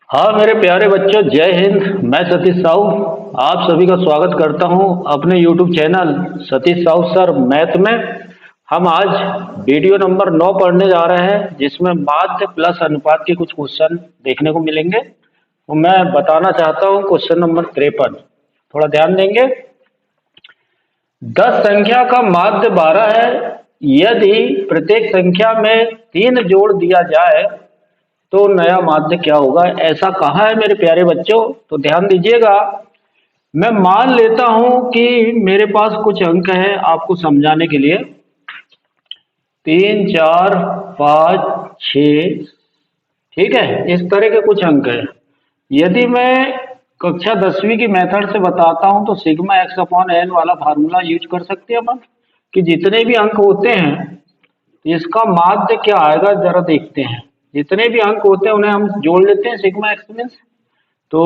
हाँ मेरे प्यारे बच्चों, जय हिंद। मैं सतीश साहू आप सभी का स्वागत करता हूँ अपने YouTube channel Satish Sahu sir math में। हम आज वीडियो नंबर 9 पढ़ने जा रहे हैं, जिसमें माध्य प्लस अनुपात के कुछ क्वेश्चन देखने को मिलेंगे। तो मैं बताना चाहता हूँ क्वेश्चन नंबर 53, थोड़ा ध्यान देंगे। 10 संख्या का माध्य 12 है। यदि प्रत्येक संख्या में 3 जोड़ दिया जाए तो नया माध्य क्या होगा, ऐसा कहा है मेरे प्यारे बच्चों। तो ध्यान दीजिएगा। मैं मान लेता हूं कि मेरे पास कुछ अंक है आपको समझाने के लिए। 3, 4, 5, 6, ठीक है, इस तरह के कुछ अंक है। यदि मैं कक्षा 10वीं की मेथड से बताता हूं तो सिग्मा एक्स अपॉन एन वाला फार्मूला यूज कर सकते हैं अपन, कि जितने भी अंक होते हैं इसका माध्य क्या आएगा जरा देखते हैं। जितने भी अंक होते हैं उन्हें हम जोड़ लेते हैं सिग्मा एक्स में। तो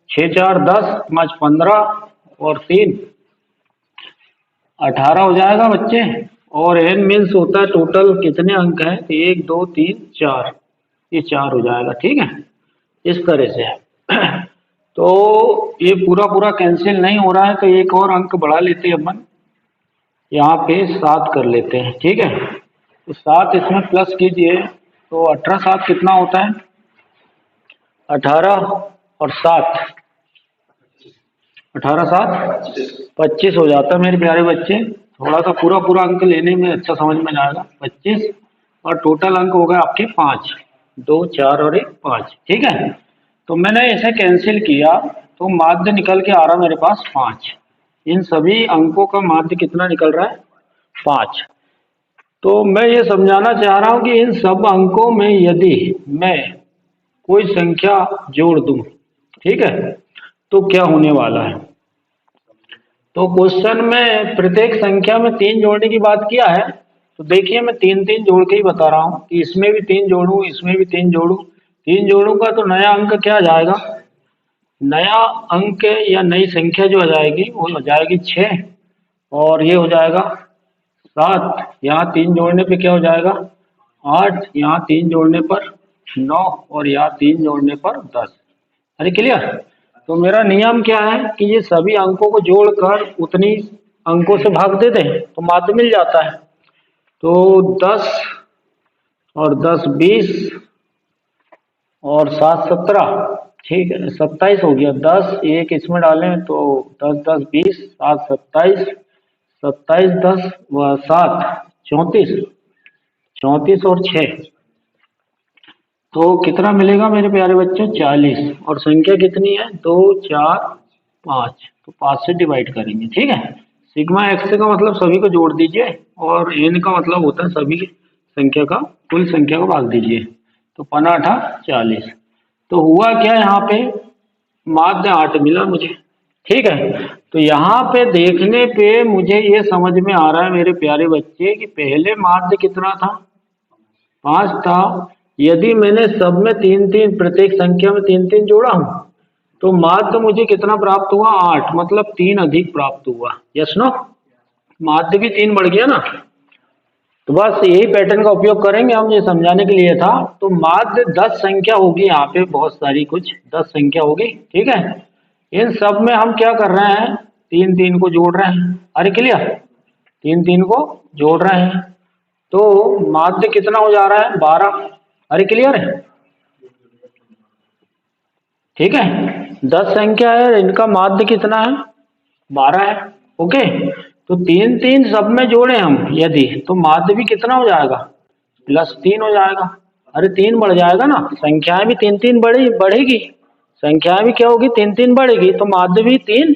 6 4 10, 5 15 और 3 18 हो जाएगा बच्चे। और एन मीन्स होता है टोटल कितने अंक हैं, तो 1 2 3 4, ये 4 हो जाएगा। ठीक है, इस तरह से है। तो ये पूरा पूरा कैंसिल नहीं हो रहा है, तो एक और अंक बढ़ा लेते हैं अपन, यहाँ पे 7 कर लेते हैं। ठीक है, तो 7 इसमें प्लस कीजिए तो 18 7 कितना होता है, 18 और 7, 18 7 25 हो जाता है मेरे प्यारे बच्चे। थोड़ा सा पूरा पूरा अंक लेने में अच्छा समझ में आएगा। 25 और टोटल अंक हो गए आपके 5, 2 4 और 1 5। ठीक है, तो मैंने इसे कैंसिल किया तो माध्य निकल के आ रहा मेरे पास 5। इन सभी अंकों का माध्य कितना निकल रहा है, 5। तो मैं ये समझाना चाह रहा हूं कि इन सब अंकों में यदि मैं कोई संख्या जोड़ दूं, ठीक है, तो क्या होने वाला है। तो क्वेश्चन में प्रत्येक संख्या में 3 जोड़ने की बात किया है। तो देखिए मैं 3 3 जोड़ के ही बता रहा हूं कि इसमें भी 3 जोड़ू, इसमें भी 3 जोड़ू। 3 जोड़ूंगा तो नया अंक क्या आ जाएगा, नया अंक या नई संख्या जो आ जाएगी वो हो जाएगी 6, और ये हो जाएगा 7। यहाँ 3 जोड़ने पे क्या हो जाएगा 8, यहाँ 3 जोड़ने पर 9, और यहाँ 3 जोड़ने पर 10। अरे क्लियर। तो मेरा नियम क्या है कि ये सभी अंकों को जोड़कर उतनी अंकों से भाग दे दें तो माध्य मिल जाता है। तो 10 और 10 20 और 7 17, ठीक है 27 हो गया। 10 एक इसमें डालें तो 10 10 20, 7 27, 27 10 व 7 34, 34 और 6, तो कितना मिलेगा मेरे प्यारे बच्चों, 40। और संख्या कितनी है, 2 4 5, तो 5 से डिवाइड करेंगे। ठीक है, सिग्मा एक्स का मतलब सभी को जोड़ दीजिए, और एन का मतलब होता है सभी संख्या का कुल संख्या को भाग दीजिए। तो 5 8 40। तो हुआ क्या, यहाँ पे माध्य 8 मिला मुझे। ठीक है, तो यहाँ पे देखने पे मुझे ये समझ में आ रहा है मेरे प्यारे बच्चे कि पहले माध्य कितना था, 5 था। यदि मैंने सब में 3 3, प्रत्येक संख्या में 3 3 जोड़ा हूं तो माध्य मुझे कितना प्राप्त हुआ, 8, मतलब 3 अधिक प्राप्त हुआ। यस नो, माध्य भी 3 बढ़ गया ना। तो बस यही पैटर्न का उपयोग करेंगे हम, ये समझाने के लिए था। तो माध्य 10 संख्या होगी, यहाँ पे बहुत सारी कुछ 10 संख्या होगी। ठीक है, इन सब में हम क्या कर रहे हैं, 3 3 को जोड़ रहे हैं। अरे क्लियर, 3 3 को जोड़ रहे हैं तो माध्य कितना हो जा रहा है, 12। अरे क्लियर है, ठीक है। 10 संख्या है, इनका माध्य कितना है, 12 है। ओके, तो 3 3 सब में जोड़े हम यदि, तो माध्य भी कितना हो जाएगा, +3 हो जाएगा। अरे 3 बढ़ जाएगा ना, संख्याएं भी 3 3 बढ़ेगी, संख्याएं भी क्या होगी, 3 3 बढ़ेगी, तो माध्य भी 3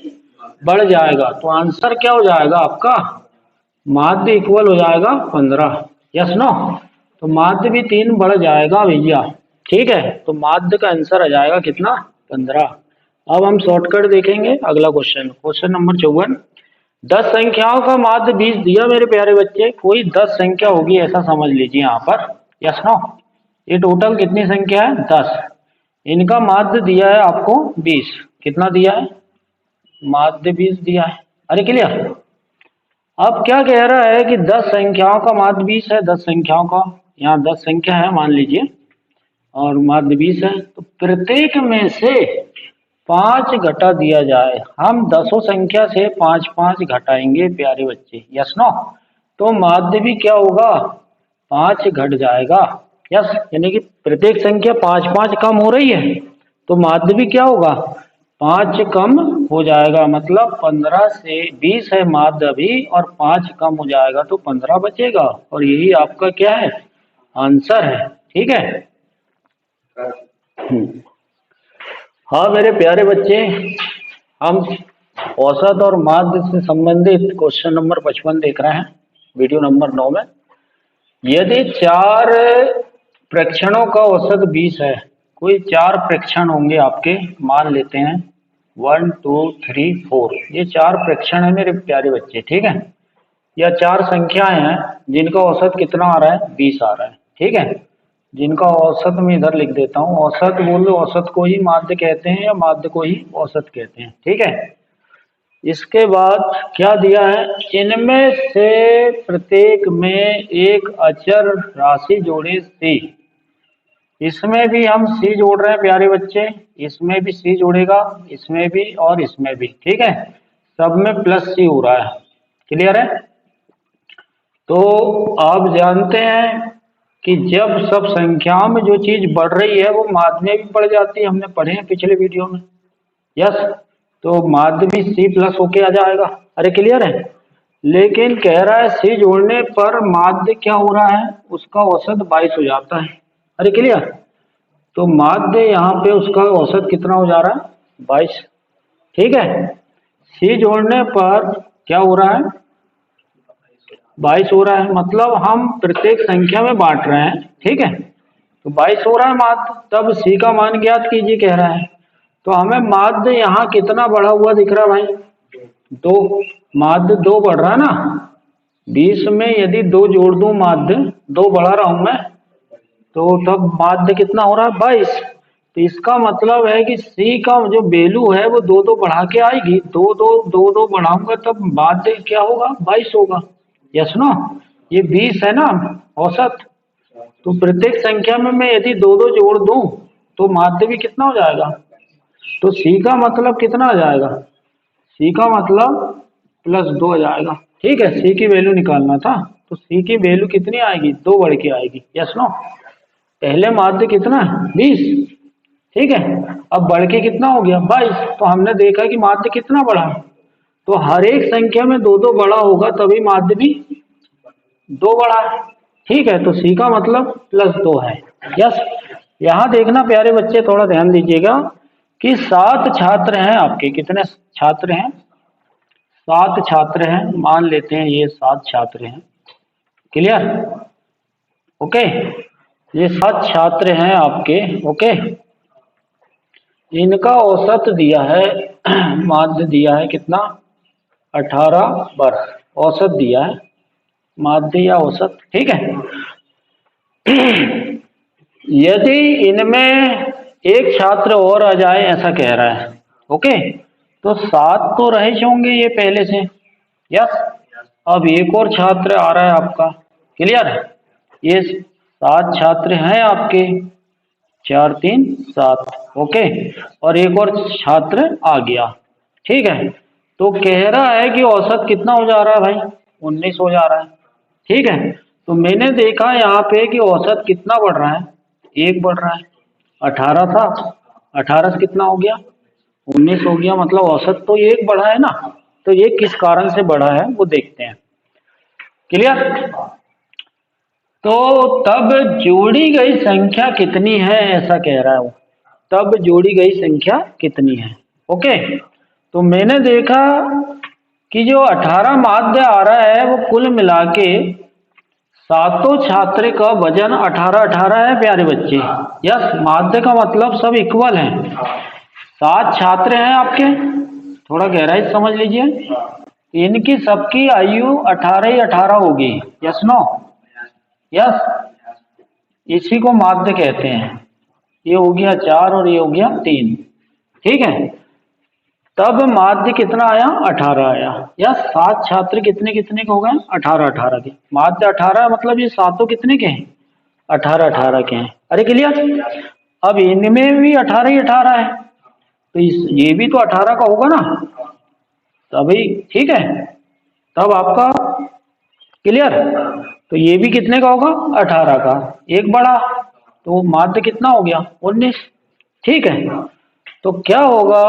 बढ़ जाएगा। तो आंसर क्या हो जाएगा आपका, माध्य इक्वल हो जाएगा 15। यस नो, तो माध्य भी 3 बढ़ जाएगा भैया। ठीक है, तो माध्य का आंसर आ जाएगा कितना, 15। अब हम शॉर्टकट देखेंगे अगला क्वेश्चन, क्वेश्चन नंबर 54। 10 संख्याओं का माध्य 20 दिया मेरे प्यारे बच्चे। कोई 10 संख्या होगी ऐसा समझ लीजिए यहाँ पर। यस नो, ये टोटल कितनी संख्या है, 10। इनका माध्य दिया है आपको 20। कितना दिया है, माध्य 20 दिया है। अरे क्लियर। अब क्या कह रहा है कि 10 संख्याओं का माध्य 20 है। 10 संख्याओं का, यहाँ 10 संख्या है मान लीजिए, और माध्य 20 है, तो प्रत्येक में से 5 घटा दिया जाए। हम दसों संख्या से 5 5 घटाएंगे प्यारे बच्चे, यस नो। तो माध्य भी क्या होगा, 5 घट जाएगा, यस। यानी कि प्रत्येक संख्या 5 5 कम हो रही है, तो माध्य भी क्या होगा, 5 कम हो जाएगा। मतलब 15 से 20 है माध्य अभी, और 5 कम हो जाएगा तो 15 बचेगा, और यही आपका क्या है, आंसर है। ठीक है। हाँ मेरे प्यारे बच्चे, हम औसत और माध्य से संबंधित क्वेश्चन नंबर 55 देख रहे हैं, वीडियो नंबर 9 में। यदि 4 प्रेक्षणों का औसत 20 है, कोई 4 प्रेक्षण होंगे आपके, मान लेते हैं 1 2 3 4, ये 4 प्रेक्षण है मेरे प्यारे बच्चे, ठीक है। या 4 संख्याएं हैं जिनका औसत कितना आ रहा है, 20 आ रहा है, ठीक है। जिनका औसत मैं इधर लिख देता हूँ, औसत बोलो, औसत को ही माध्य कहते हैं या माध्य को ही औसत कहते हैं, ठीक है। इसके बाद क्या दिया है, इनमें से प्रत्येक में एक अचर राशि जोड़े सी। इसमें भी हम सी जोड़ रहे हैं प्यारे बच्चे, इसमें भी सी जोड़ेगा, इसमें भी और इसमें भी, ठीक है। सब में प्लस सी हो रहा है, क्लियर है। तो आप जानते हैं कि जब सब संख्याओं में जो चीज बढ़ रही है वो माध्य में भी बढ़ जाती है, हमने पढ़े हैं पिछले वीडियो में, यस। तो माध्य भी सी प्लस होके आ जाएगा, अरे क्लियर है। लेकिन कह रहा है सी जोड़ने पर माध्य क्या हो रहा है, उसका औसत 22 हो जाता है, अरे क्लियर। तो माध्य यहाँ पे उसका औसत कितना हो जा रहा है, 22, ठीक है। सी जोड़ने पर क्या हो रहा है, 22 हो रहा है, मतलब हम प्रत्येक संख्या में बांट रहे हैं, ठीक है। तो 22 हो रहा है माध्य, तब सी का मान ज्ञात कीजिए कह रहा है। तो हमें माध्य यहाँ कितना बढ़ा हुआ दिख रहा है भाई, 2, माध्य 2 बढ़ रहा है ना। 20 में यदि 2 जोड़ दूं, माध्य 2 बढ़ा रहा हूं मैं, तो तब माध्य कितना हो रहा है, 22। तो इसका मतलब है कि सी का जो वैल्यू है वो 2 2 बढ़ा के आएगी, 2 2 2 2 बढ़ाऊंगा तब माध्य क्या होगा, 22 होगा, यस नो। ये 20 है ना औसत, तो प्रत्येक संख्या में मैं यदि 2 2 जोड़ दूं तो माध्य भी कितना हो जाएगा। तो सी का मतलब कितना आ जाएगा, सी का मतलब +2 आ जाएगा, ठीक है। सी की वैल्यू निकालना था, तो सी की वैल्यू कितनी आएगी, 2 बढ़ के आएगी, यस नो। पहले माध्य कितना है, 20, ठीक है। अब बढ़ के कितना हो गया, 22। तो हमने देखा कि माध्य कितना बढ़ा, तो हर एक संख्या में 2 2 बढ़ा होगा तभी माध्य भी 2 बढ़ा है, ठीक है। तो सी का मतलब +2 है, यस। यहाँ देखना प्यारे बच्चे, थोड़ा ध्यान दीजिएगा कि 7 छात्र हैं आपके, कितने छात्र हैं, 7 छात्र हैं, मान लेते हैं ये 7 छात्र हैं, क्लियर, ओके। ये 7 छात्र हैं आपके, ओके। इनका औसत दिया है माध्य दिया है कितना, 18 वर्ष औसत दिया है, माध्य या औसत, ठीक है। यदि इनमें एक छात्र और आ जाए, ऐसा कह रहा है, ओके। तो 7 तो रहे होंगे ये पहले से, यस। अब एक और छात्र आ रहा है आपका, क्लियर है। ये 7 छात्र हैं आपके, 4 3 7, ओके। और एक और छात्र आ गया, ठीक है। तो कह रहा है कि औसत कितना हो जा रहा है भाई, 19 हो जा रहा है, ठीक है। तो मैंने देखा यहाँ पे कि औसत कितना बढ़ रहा है, 1 बढ़ रहा है। 18 था, 18 से कितना हो गया, 19 हो गया, मतलब औसत तो 1 बढ़ा है ना। तो ये किस कारण से बढ़ा है वो देखते हैं, क्लियर। तो तब जोड़ी गई संख्या कितनी है, ऐसा कह रहा है वो, तब जोड़ी गई संख्या कितनी है, ओके। तो मैंने देखा कि जो 18 माध्य आ रहा है वो कुल मिला के सातों छात्र का वजन 18 18 है प्यारे बच्चे, यस। माध्य का मतलब सब इक्वल हैं, 7 छात्र हैं आपके, थोड़ा गहराई से समझ लीजिए। इनकी सबकी आयु 18 ही 18 होगी, यस नो, यस। इसी को माध्य कहते हैं। ये हो गया 4 और ये हो गया 3, ठीक है। तब माध्य कितना आया, 18 आया, या 7 छात्र कितने कितने के हो गए, 18 18 के। माध्य 18 मतलब ये सातों कितने के हैं, 18 के हैं। अरे क्लियर। अब इनमें भी 18 ही 18 है, तो ये भी तो 18 का होगा ना, तभी ठीक है। तब आपका क्लियर। तो ये भी कितने का होगा, 18 का, एक बढ़ा, तो माध्य कितना हो गया, 19। ठीक है। तो क्या होगा,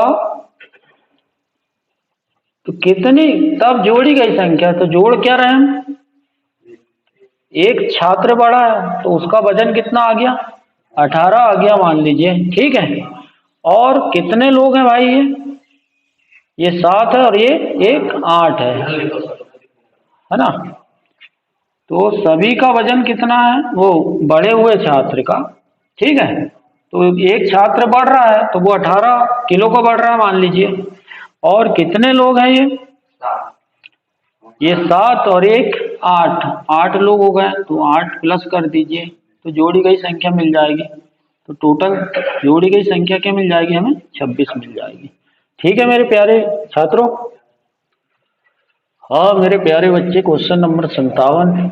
तो कितनी तब जोड़ी गई संख्या, तो जोड़ क्या रहे हम, एक छात्र बढ़ा है तो उसका वजन कितना आ गया, 18 आ गया मान लीजिए। ठीक है। और कितने लोग हैं भाई, ये 7 है और ये एक 8 है ना। तो सभी का वजन कितना है, वो बढ़े हुए छात्र का। ठीक है। तो एक छात्र बढ़ रहा है तो वो 18 किलो का बढ़ रहा है मान लीजिए। और कितने लोग हैं ये 7 और एक 8, 8 लोग हो गए, तो 8 प्लस कर दीजिए, तो जोड़ी गई संख्या मिल जाएगी। तो टोटल जोड़ी गई संख्या क्या मिल जाएगी हमें, 26 मिल जाएगी। ठीक है मेरे प्यारे छात्रों। हाँ मेरे प्यारे बच्चे, क्वेश्चन नंबर 57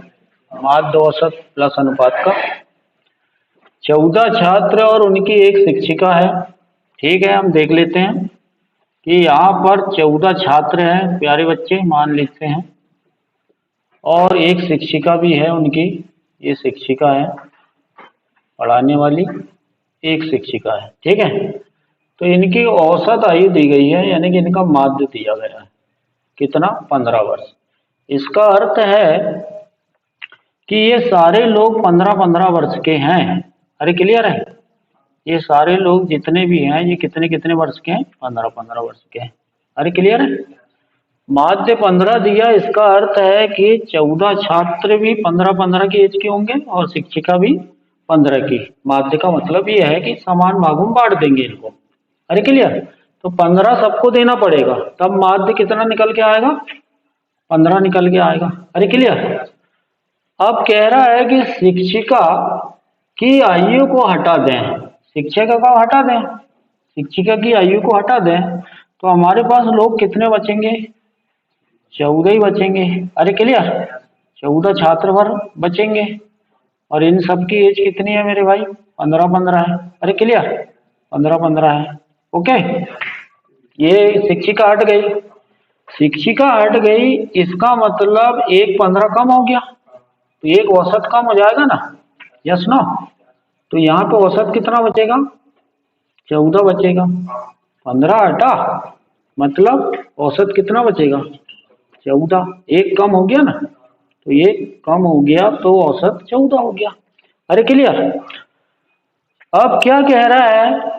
माध्य औसत प्लस अनुपात का। 14 छात्र और उनकी एक शिक्षिका है। ठीक है, हम देख लेते हैं कि यहाँ पर 14 छात्र हैं प्यारे बच्चे, मान लेते हैं, और एक शिक्षिका भी है उनकी, ये शिक्षिका है पढ़ाने वाली, एक शिक्षिका है। ठीक है। तो इनकी औसत आयु दी गई है, यानी कि इनका माध्य दिया गया है कितना, 15 वर्ष। इसका अर्थ है कि ये सारे लोग 15-15 वर्ष के हैं। अरे क्लियर है, ये सारे लोग जितने भी हैं ये कितने कितने वर्ष के हैं, 15-15 वर्ष के हैं। अरे क्लियर है। माध्य 15 दिया, इसका अर्थ है कि 14 छात्र भी 15-15 की एज के होंगे और शिक्षिका भी 15 की। माध्य का मतलब ये है कि समान भागों में बांट देंगे इनको। अरे क्लियर। तो 15 सबको देना पड़ेगा, तब माध्य कितना निकल के आएगा, 15 निकल के आएगा। अरे क्लियर। अब कह रहा है कि शिक्षिका की आयु को हटा दें, शिक्षिका को हटा दें, शिक्षिका की आयु को हटा दें, तो हमारे पास लोग कितने बचेंगे, 14 ही बचेंगे। अरे क्लियर। 14 छात्र भर बचेंगे और इन सब की एज कितनी है मेरे भाई, 15-15 है। अरे क्लियर, 15-15 है। ओके। ये शिक्षिका हट गई, शिक्षिका हट गई, इसका मतलब एक 15 कम हो गया, तो एक औसत कम हो जाएगा ना, यस नो। तो यहाँ पे औसत कितना बचेगा, 14 बचेगा, 15 हटा, मतलब औसत कितना बचेगा, 14। एक कम हो गया ना, तो ये कम हो गया तो औसत 14 हो गया। अरे क्लियर। अब क्या कह रहा है,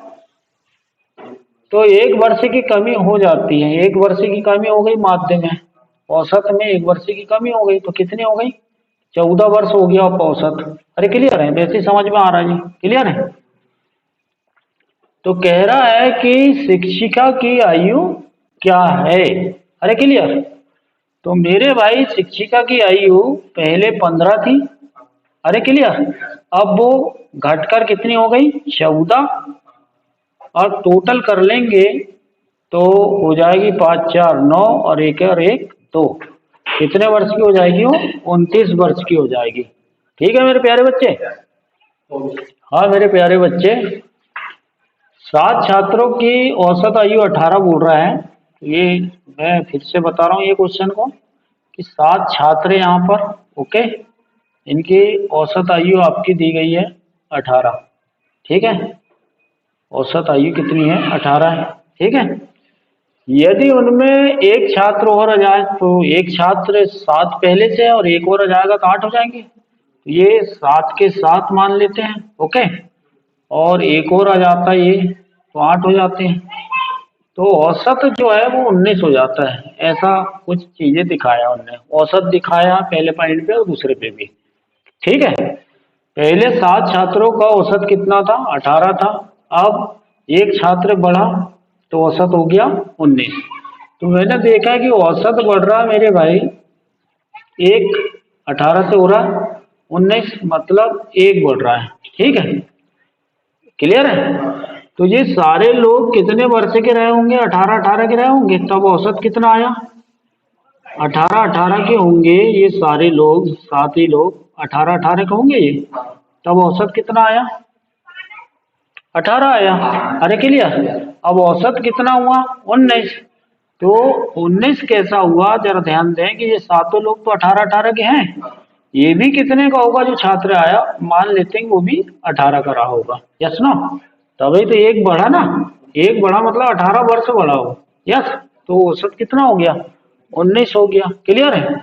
तो एक वर्ष की कमी हो जाती है, एक वर्ष की कमी हो गई माध्य में, औसत में एक वर्ष की कमी हो गई, तो कितनी हो गई, 14 वर्ष हो गया औसत। अरे क्लियर है, वैसे समझ में आ रहा है जी, क्लियर है। तो कह रहा है कि शिक्षिका की आयु क्या है। अरे क्लियर। तो मेरे भाई शिक्षिका की आयु पहले 15 थी। अरे क्लियर। अब वो घटकर कितनी हो गई, 14, और टोटल कर लेंगे तो हो जाएगी 5 4 9 और 1 और 1 2, कितने वर्ष की हो जाएगी वो, 29 वर्ष की हो जाएगी। ठीक है मेरे प्यारे बच्चे। हाँ मेरे प्यारे बच्चे, 7 छात्रों की औसत आयु 18 बोल रहा है। ये मैं फिर से बता रहा हूँ ये क्वेश्चन को, कि 7 छात्र यहाँ पर, ओके, इनकी औसत आयु आपकी दी गई है 18। ठीक है, औसत आयु कितनी है, 18 है। ठीक है। यदि उनमें एक छात्र और आ जाए, तो एक छात्र 7 पहले से और एक और आ जाएगा तो 8 हो जाएंगे, तो ये 7 के 7 मान लेते हैं। ओके। और एक और आ जाता है ये, तो 8 हो जाते हैं, तो औसत जो है वो 19 हो जाता है। ऐसा कुछ चीजें दिखाया उनने, औसत दिखाया पहले पॉइंट पे और दूसरे पे भी। ठीक है। पहले 7 छात्रों का औसत कितना था, 18 था। अब एक छात्र बढ़ा तो औसत हो गया 19। तो मैंने देखा कि औसत बढ़ रहा है मेरे भाई, एक 18 से हो रहा है 19, मतलब एक बढ़ रहा है। ठीक है, क्लियर है। तो ये सारे लोग कितने वर्ष के रहे होंगे, 18-18 के रहे होंगे, तब औसत कितना आया, 18-18 के होंगे ये सारे लोग, 7 ही लोग 18-18 के होंगे ये। तब औसत कितना आया? 18 आया। अरे क्लियर। अब औसत कितना हुआ? 19। तो 19 कैसा हुआ जरा ध्यान दें कि ये सातों लोग तो 18-18 के हैं। ये भी कितने का होगा जो छात्र आया? मान लेते हैं वो भी 18 का रहा होगा। Yes no? तभी तो एक बढ़ा ना, एक बढ़ा मतलब 18 वर्ष बढ़ा हो। यस। तो औसत कितना हो गया? 19 हो गया। क्लियर है?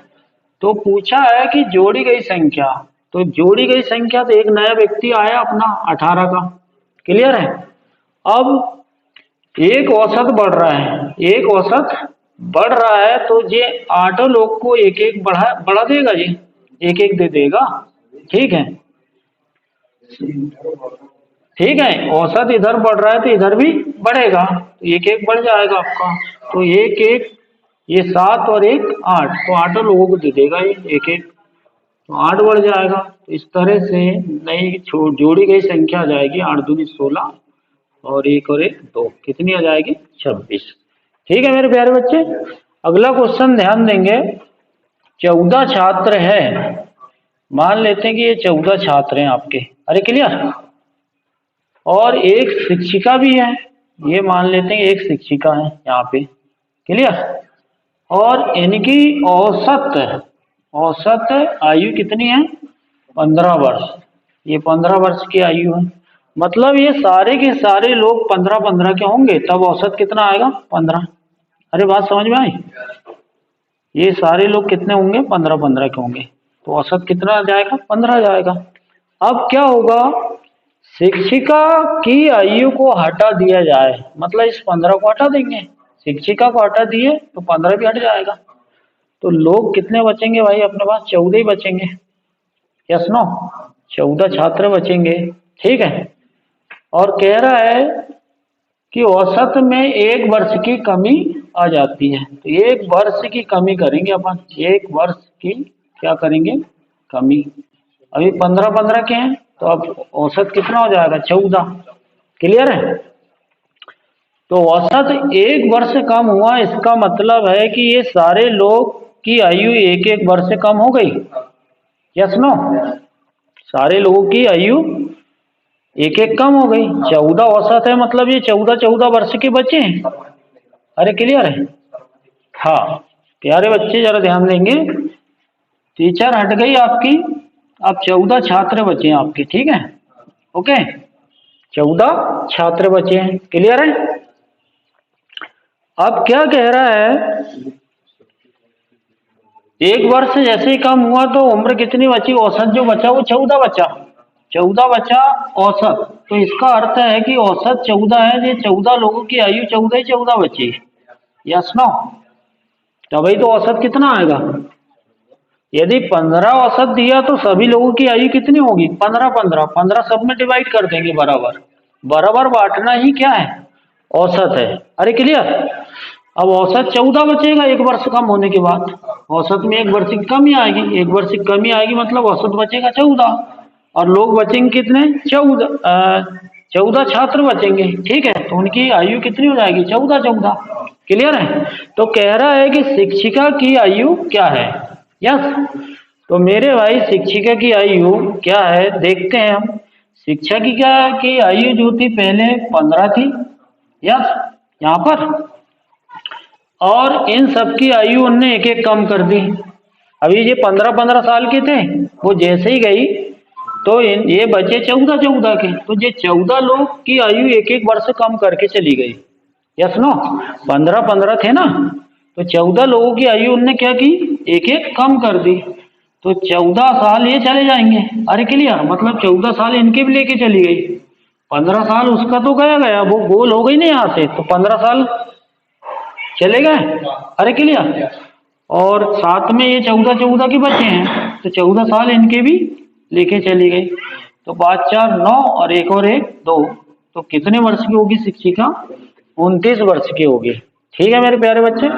तो पूछा है कि जोड़ी गई संख्या, तो जोड़ी गई संख्या तो एक नया व्यक्ति आया अपना 18 का। क्लियर है? अब एक औसत बढ़ रहा है, एक औसत बढ़ रहा है, तो ये आठों लोग को एक एक बढ़ा बढ़ा देगा, जी एक एक दे देगा। ठीक है, ठीक है। औसत इधर बढ़ रहा है तो इधर भी बढ़ेगा, तो एक एक बढ़ जाएगा आपका। तो एक एक, ये 7 और 1 8, तो आठों लोगों को दे देगा ये एक एक, तो 8 बढ़ जाएगा। तो इस तरह से नई जोड़ी गई संख्या आ जाएगी 8 दूनी 16 और 1 और 1 2, कितनी आ जाएगी? 26। ठीक है मेरे प्यारे बच्चे, अगला क्वेश्चन ध्यान देंगे। 14 छात्र है, मान लेते हैं कि ये 14 छात्र हैं आपके। अरे क्लियर? और एक शिक्षिका भी है, ये मान लेते हैं एक शिक्षिका है यहाँ पे। क्लियर? और इनकी औसत औसत आयु कितनी है? 15 वर्ष। ये 15 वर्ष की आयु है, मतलब ये सारे के सारे लोग 15-15 के होंगे, तब औसत कितना आएगा? 15। अरे बात समझ में आई? ये सारे लोग कितने होंगे? 15-15 के होंगे, तो औसत कितना आ जाएगा? 15 जाएगा। अब क्या होगा? शिक्षिका की आयु को हटा दिया जाए, मतलब इस 15 को हटा देंगे, शिक्षिका को हटा दिए तो 15 भी हट जाएगा, तो लोग कितने बचेंगे भाई अपने पास? 14 ही बचेंगे। Yes no? 14 छात्र बचेंगे। ठीक है, और कह रहा है कि औसत में 1 वर्ष की कमी आ जाती है, तो 1 वर्ष की कमी करेंगे अपन, 1 वर्ष की क्या करेंगे? कमी। अभी 15-15 के हैं, तो अब औसत कितना हो जाएगा? 14। क्लियर है? तो औसत 1 वर्ष कम हुआ, इसका मतलब है कि ये सारे लोग की आयु 1-1 वर्ष से कम हो गई। Yes no? सारे लोगों की आयु 1-1 कम हो गई। 14 औसत है, मतलब ये 14-14 वर्ष के बच्चे हैं। अरे क्लियर है? हाँ प्यारे बच्चे जरा ध्यान देंगे, टीचर हट गई आपकी, अब 14 छात्र बचे हैं आपके। ठीक है, ओके, 14 छात्र बचे हैं। क्लियर है? अब क्या कह रहा है? 1 वर्ष जैसे ही कम हुआ तो उम्र कितनी बची? औसत जो बचा वो 14 बचा, 14 बचा औसत। तो इसका अर्थ है कि औसत 14 है, ये 14 लोगों की आयु 14 ही 14 बची। Yes no? तभी तो औसत कितना आएगा? यदि 15 औसत दिया तो सभी लोगों की आयु कितनी होगी? 15-15, 15 सब में डिवाइड कर देंगे बराबर, बराबर बांटना ही क्या है? औसत है। अरे क्लियर? अब औसत 14 बचेगा 1 वर्ष कम होने के बाद, औसत में 1 वर्ष की कमी आएगी, 1 वर्ष की कमी आएगी मतलब औसत बचेगा 14, और लोग बचेंगे कितने? 14 छात्र बचेंगे। ठीक है, तो उनकी आयु कितनी हो जाएगी? 14-14। क्लियर है? तो कह रहा है कि शिक्षिका की आयु क्या है? यस। तो मेरे भाई शिक्षिका की आयु क्या है देखते हैं हम। शिक्षिका की आयु जो थी पहले 15 थी। यस, यहाँ पर, और इन सब की आयु उनने एक एक कम कर दी। अभी ये 15-15 साल के थे, वो जैसे ही गई तो ये बचे 14-14 के, तो ये 14 लोग की आयु एक एक वर्ष कम करके चली गई। Yes no? 15-15 थे ना, तो 14 लोगों की आयु उनने क्या की? एक एक कम कर दी, तो 14 साल ये चले जाएंगे। अरे क्लियर? मतलब 14 साल इनके भी लेके चली गई, 15 साल उसका तो गया गया, वो गोल हो गई ना यहाँ से, तो 15 साल चले गए। अरे क्लियर? और साथ में ये 14-14 के बचे हैं, तो 14 साल इनके भी लेके चली गई, तो 5-4 9 और 1 और 1 2, तो कितने वर्ष की होगी शिक्षिका? 29 वर्ष की होगी। ठीक है मेरे प्यारे बच्चे,